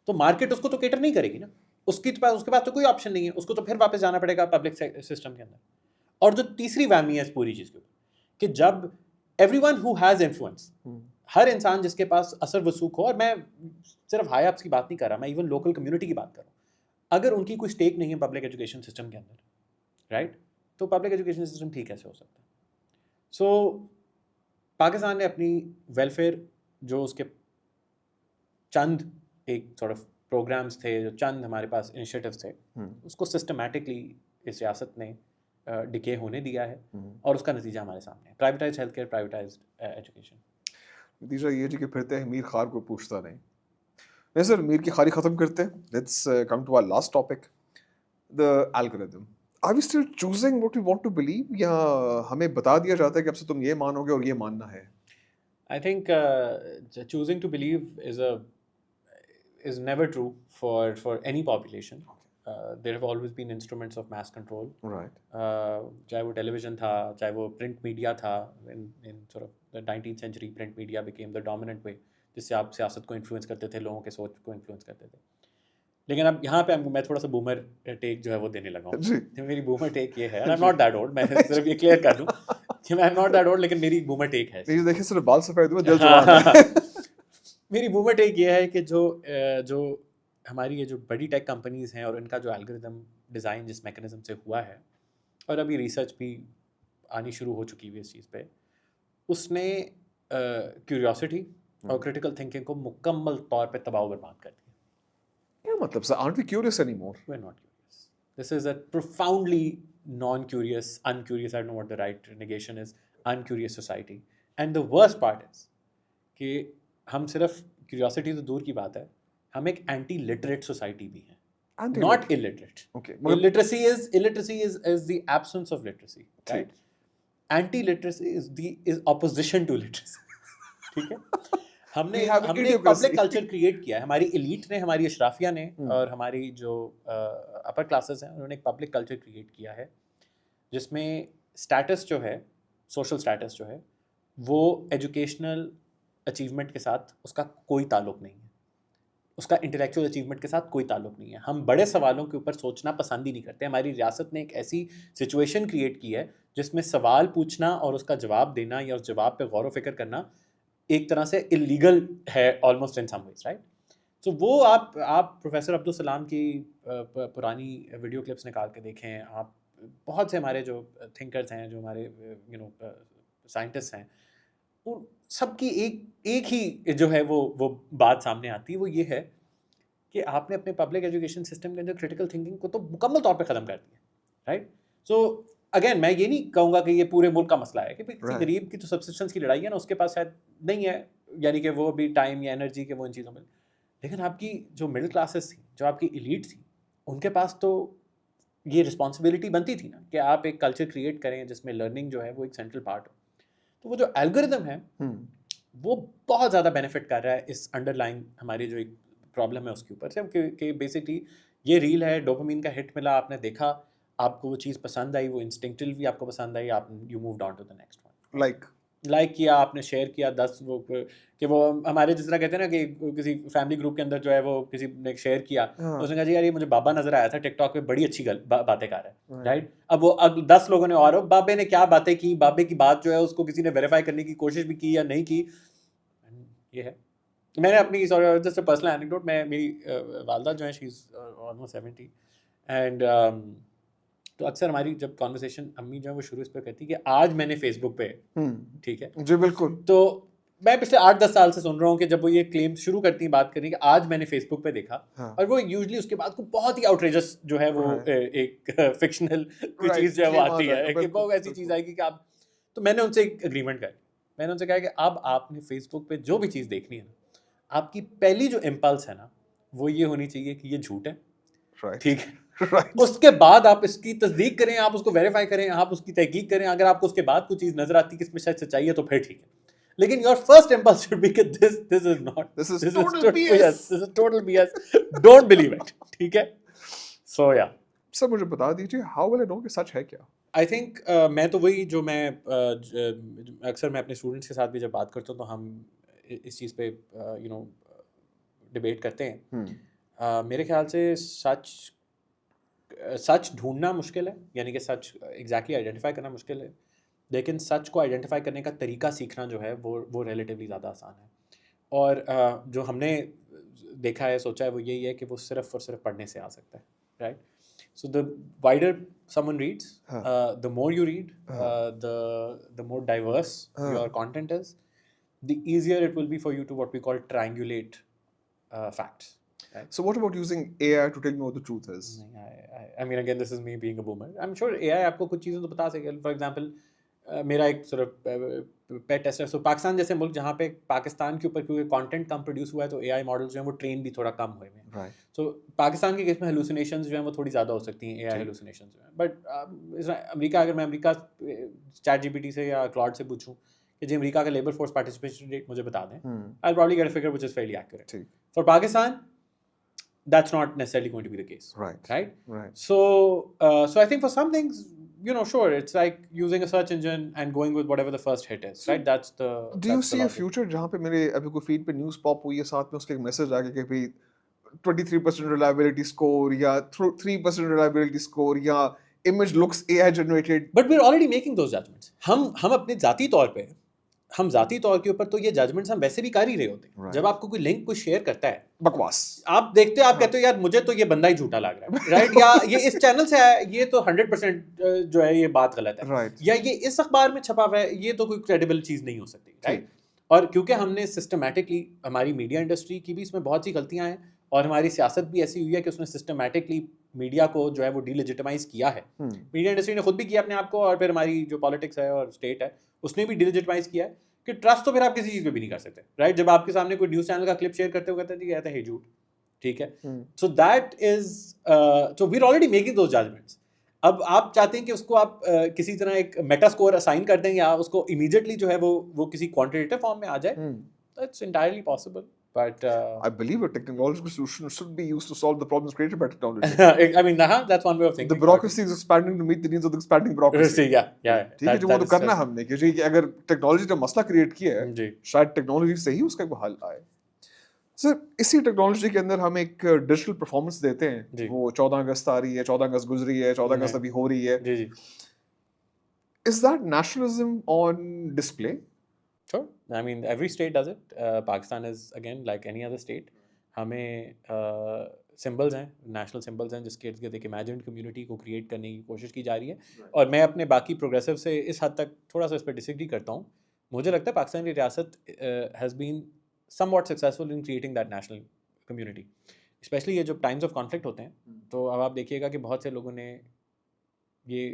تو مارکیٹ اس کو تو کیٹر نہیں کرے گی نا، اس کے پاس تو کوئی آپشن نہیں ہے، اس کو تو پھر واپس جانا پڑے گا پبلک سسٹم کے اندر. اور جو تیسری وہمی ہے اس پوری چیز کے اوپر کہ جب everyone who has influence, ہر انسان جس کے پاس اثر وسوخ ہو، اور میں صرف ہائی اپس کی بات نہیں کر رہا، میں ایون لوکل کمیونٹی کی بات کر رہا ہوں، اگر ان کی کوئی اسٹیک نہیں ہے پبلک ایجوکیشن سسٹم کے اندر رائٹ، تو پبلک ایجوکیشن سسٹم ٹھیک کیسے ہو سکتا ہے؟ سو پاکستان نے اپنی ویلفیئر جو اس کے چند ایک سارٹ آف پروگرامس تھے، جو چند ہمارے پاس انیشیٹوز تھے، اس کو سسٹمیٹکلی اس ریاست نے ڈکے ہونے دیا ہے، اور اس کا نتیجہ ہمارے سامنے ہے. Privatised health care, privatised education. نتیجہ یہ جی کہ پھرتے ہیں میر خار کو پوچھتا نہیں. نہیں سر، میر کی خاری ختم کرتے ہیں. Let's come to our last topic, the algorithm. Are we still choosing what we want to believe, یا ہمیں بتا دیا جاتا ہے کہ اب سے تم یہ مانو گے اور یہ ماننا ہے؟ I think choosing to believe is never true for any population. There have always been instruments of mass control. Right. چاہے وہ ٹیلی ویژن تھا، چاہے وہ پرنٹ میڈیا تھا. in sort of the 19th century print media became the dominant way جس سے آپ سیاست کو انفلوئنس کرتے تھے، لوگوں کے سوچ کو انفلوئنس کرتے تھے. لیکن اب یہاں پہ میں تھوڑا سا بومر ٹیک جو ہے وہ دینے لگا ہوں. میری بومر ٹیک یہ ہے، I'm not that old، میں صرف یہ کلیئر کر دوں کہ میں I'm not that old، لیکن میری بومر ٹیک ہے. دیکھیں صرف بال سفید ہوئے، دل جوان ہے. میری بومر ٹیک یہ ہے کہ جو ہماری یہ جو بڑی ٹیک کمپنیز ہیں اور ان کا جو الگوریتھم ڈیزائن جس میکنزم سے ہوا ہے، اور ابھی ریسرچ بھی آنی شروع ہو چکی ہوئی اس چیز پہ، اس نے کیوریوسٹی اور کریٹیکل تھنکنگ کو مکمل طور پہ تباہ و برباد کر دیا. کیا مطلب سر؟ aren't we curious anymore? We're not curious. This is a profoundly non-curious, uncurious, I don't know what the right negation is, uncurious society. And the worst part is کہ ہم صرف کیوریوسٹی تو دور کی بات ہے، ہم ایک اینٹی لٹریٹ سوسائٹی بھی ہیں. Not illiterate. Okay. Illiteracy is the absence of literacy, right? Anti-literacy is opposition to literacy. ٹھیک ہے. ہم نے پبلک کلچر کریٹ کیا ہے، ہماری ایلیٹ نے، ہماری اشرافیہ نے، اور ہماری جو اپر کلاسز ہیں، انہوں نے ایک پبلک کلچر کریٹ کیا ہے جس میں اسٹیٹس جو ہے، سوشل اسٹیٹس جو ہے، وہ ایجوکیشنل اچیومنٹ کے ساتھ اس کا کوئی تعلق نہیں ہے، اس کا انٹلیکچوئل اچیومنٹ کے ساتھ کوئی تعلق نہیں ہے. ہم بڑے سوالوں کے اوپر سوچنا پسند ہی نہیں کرتے. ہماری ریاست نے ایک ایسی سچویشن کریٹ کی ہے جس میں سوال پوچھنا اور اس کا جواب دینا یا اس جواب پہ غور و فکر کرنا ایک طرح سے اللیگل ہے almost in some ways, right. تو وہ آپ پروفیسر عبدالسلام کی پرانی ویڈیو کلپس نکال کے دیکھیں، آپ بہت سے ہمارے جو تھنکرز ہیں، جو ہمارے سائنٹسٹ ہیں، ان سب کی ایک ہی جو ہے وہ بات سامنے آتی ہے، وہ یہ ہے کہ آپ نے اپنے پبلک ایجوکیشن سسٹم کے اندر کریٹیکل تھنکنگ کو تو مکمل طور پہ ختم کر دیا، رائٹ. سو اگین میں یہ نہیں کہوں گا کہ یہ پورے ملک کا مسئلہ ہے کہ کسی غریب کی تو سبسسٹنس کی لڑائی ہے نا، اس کے پاس شاید نہیں ہے یعنی کہ وہ بھی ٹائم یا انرجی کہ وہ ان چیزوں میں، لیکن آپ کی جو مڈل کلاسز تھیں، جو آپ کی ایلیٹ تھی، ان کے پاس تو یہ رسپانسبلٹی بنتی تھی نا کہ آپ ایک کلچر کریٹ کریں جس میں لرننگ جو ہے وہ ایک سینٹرل پارٹ ہو. تو وہ جو الگوریدم ہے وہ بہت زیادہ بینیفٹ کر رہا ہے اس انڈر لائن ہماری جو ایک پرابلم ہے اس کے اوپر سے، کہ بیسکلی یہ ریل ہے، ڈوپامین کا ہٹ ملا، آپ نے دیکھا، آپ کو وہ چیز پسند آئی، وہ انسٹنکٹیولی آپ کو پسند آئی، آپ you moved on to the next one. Like کیا آپ نے، شیئر کیا 10 وہ کہ وہ ہمارے جس طرح کہتے ہیں نا کہ کسی فیملی گروپ کے اندر جو ہے وہ کسی نے شیئر کیا، اس نے کہا جی یار یہ مجھے بابا نظر آیا تھا ٹک ٹاک پہ، بڑی اچھی باتیں کر رہا ہے، رائٹ. اب وہ 10 لوگوں نے اور بابے نے کیا باتیں کی، بابے کی بات جو ہے اس کو کسی نے ویریفائی کرنے کی کوشش بھی کی یا نہیں کی. یہ ہے میں نے اپنی جسٹ اے پرسنل اینیکڈوٹ، میں میری والدہ جو ہیں شی از آلموسٹ 70 اینڈ تو اکثر ہماری جب کانورسیشن امی جو ہے وہ شروع اس پہ کہتی کہ آج میں نے فیس بک پہ، ٹھیک ہے جی بالکل، تو میں پچھلے 8-10 سال سے سن رہا ہوں کہ جب وہ یہ کلیم شروع کرتی ہیں بات کرنے کہ آج میں نے فیس بک پہ دیکھا، اور وہ یوزلی اس کے بعد کو بہت ہی آؤٹریجس جو ہے وہ ایک فکشنل کوئی چیز جو ہے وہ آتی ہے کہ بہت ایسی چیز آئے گی کہ آپ، تو میں نے ان سے ایک اگریمنٹ کری، میں نے ان سے کہا کہ اب آپ نے فیس بک پہ جو بھی چیز دیکھنی ہے نا، آپ کی پہلی جو امپلس ہے نا وہ یہ ہونی چاہیے کہ یہ جھوٹ ہے، ٹھیک ہے. اس کے بعد آپ اس کی تصدیق کریں، آپ اس کو ویریفائی کریں، آپ اس کی تحقیق کریں، اگر آپ کو اس کے بعد کوئی چیز نظر آتی ہے کہ اس میں شاید سچائی ہے تو پھر ٹھیک ہے. لیکن your first impulse should be کہ this is not, this is total BS, don't believe it, ٹھیک ہے. سو یا سر مجھے بتا دیجیے ہاؤ ول آئی نو کہ سچ ہے کیا؟ آئی تھنک میں تو وہی جو میں اکثر میں اپنے اسٹوڈنٹس کے ساتھ بھی جب بات کرتا ہوں تو ہم اس چیز پہ ڈبیٹ کرتے ہیں. میرے خیال سے سچ ڈھونڈنا مشکل ہے، یعنی کہ سچ ایگزیکٹلی آئیڈینٹیفائی کرنا مشکل ہے، لیکن سچ کو آئیڈینٹیفائی کرنے کا طریقہ سیکھنا جو ہے وہ ریلیٹیولی زیادہ آسان ہے. اور جو ہم نے دیکھا ہے، سوچا ہے، وہ یہی ہے کہ وہ صرف اور صرف پڑھنے سے آ سکتا ہے، right. So the wider someone reads, the more you read, the more diverse your content is, the easier it will be for you to what we call triangulate facts. Right? So what about using AI to tell me what the truth is? I mean, again, this is me being a boomer. I'm sure AI آپ کو کچھ چیزیں تو بتا سکے. For example, میرا ایک sort of pet test ہے. So پاکستان جیسے ملک جہاں پہ پاکستان کے اوپر کیونکہ کانٹینٹ کم پروڈیوس ہوا ہے تو AI ماڈلز جو ہیں وہ ٹرین بھی تھوڑا کم ہوئے ہیں. سو پاکستان کے کیس میں ہیلوسینیشنز جو ہیں وہ تھوڑی زیادہ ہو سکتی ہیں، AI ہیلوسینیشنز جو ہیں. بٹ امریکہ، اگر میں امریکہ چیٹ جی پی ٹی سے یا کلاؤڈ سے پوچھوں کہ جی امریکہ کا لیبر فورس پارٹیسپیشن ریٹ مجھے بتا دیں، I'll probably get a figure which is fairly accurate. For Pakistan, that's not necessarily going to be the case, right? So I think for some things, sure, it's like using a search engine and going with whatever the first hit is, right? Do you see a future جہاں پہ میرے ابھی کوئی feed پہ news پاپ ہوئی ہے، ساتھ میں اس کے ایک میسج آ گیا کہ بھائی 23% reliability score یا 3% reliability score یا image looks AI generated? But we're already making those judgments. ہم اپنے ذاتی طور کے اوپر تو یہ ججمنٹس ہم ویسے بھی کر ہی رہے ہوتے ہیں. جب آپ کو کوئی لنک کوئی شیئر کرتا ہے، بکواس آپ دیکھتے ہیں، آپ کہتے ہو یار مجھے تو یہ بندہ ہی جھوٹا لگ رہا ہے، رائٹ، یا یہ اس چینل سے آیا، یہ تو 100% جو ہے یہ بات غلط ہے، یا یہ اس اخبار میں چھپا ہوا ہے، یہ تو کوئی کریڈیبل چیز نہیں ہو سکتی، رائٹ. اور کیونکہ ہم نے سسٹمیٹکلی، ہماری میڈیا انڈسٹری کی بھی اس میں بہت سی غلطیاں ہیں، اور ہماری سیاست بھی ایسی ہوئی ہے کہ اس نے سسٹمیٹکلی میڈیا کو جو ہے وہ ڈی لیجیٹمائز کیا ہے. میڈیا انڈسٹری نے خود بھی کیا اپنے آپ کو، اور پھر ہماری جو پالیٹکس ہے اور اسٹیٹ ہے اس نے بھی ڈی لیجیٹمائز کیا ہے کہ ٹرسٹ تو پھر آپ کسی چیز پہ بھی نہیں کر سکتے، رائٹ. جب آپ کے سامنے کوئی نیوز چینل کا کلپ شیئر کرتے ہو کہتے ہیں کہتے ہیں جھوٹ، ٹھیک ہے. So that is so we are already making those judgments. اب آپ چاہتے ہیں کہ اس کو آپ کسی طرح ایک میٹا اسکور اسائن کر دیں یا اس کو امیڈیٹلی جو ہے وہ کسی کوانٹیٹیو فارم میں آ جائے. That's entirely possible, but I believe a technological solution should be used to solve the problems created by technology. I mean, that's one way of thinking. The bureaucracy is expanding to meet the needs of the expanding bureaucracy. Yeah. ٹھیک ہے، جو وہ تو کرنا ہے ہم نے کہ جی اگر ٹیکنالوجی نے مسئلہ کریٹ کیا ہے، شاید ٹیکنالوجی سے ہی اس کا کوئی حل آئے. سر اسی ٹیکنالوجی کے اندر ہم ایک ڈیجیٹل پرفارمنس دیتے ہیں، وہ 14 اگست آ رہی ہے، 14 اگست گزری ہے، 14 اگست ابھی ہو رہی ہے. Is that nationalism on display? Sure. I mean, every state does it. Pakistan is, again, like any other state. ہمیں سمبلز ہیں، نیشنل سمبلز ہیں جس کے ارد گرد ایک امیجنڈ کمیونٹی کو کریٹ کرنے کی کوشش کی جا رہی ہے. اور میں اپنے باقی پروگریسو سے اس حد تک تھوڑا سا اس پہ ڈس ایگری کرتا ہوں. مجھے لگتا ہے پاکستان کی ریاست has been somewhat successful in creating that national community, especially یہ جو ٹائمز آف کانفلکٹ ہوتے ہیں. تو اب آپ دیکھیے گا کہ بہت سے لوگوں نے یہ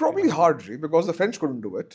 Probably hard, because the French couldn't do it.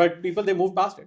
but people they moved past it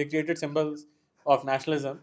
they created symbols of nationalism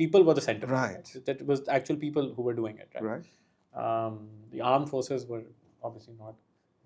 people were the center. Right. That was actual people who were doing it, right? Right. The armed forces were obviously not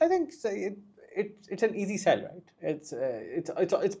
I think it's an easy sell, right? It's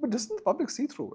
But doesn't the public see through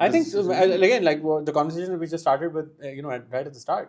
I think again, like the conversation we just started with, right at the start,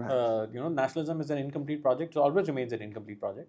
Right. Nationalism is an incomplete project, it always remains an incomplete project.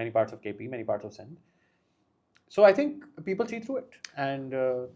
many parts of KP, many parts of Sindh. So I think people see through it. And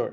sure.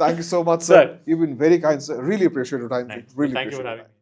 Thank you so much, sir. You've been very kind, sir. Really appreciate your time. Nice. Really Thank you appreciate for it. having me.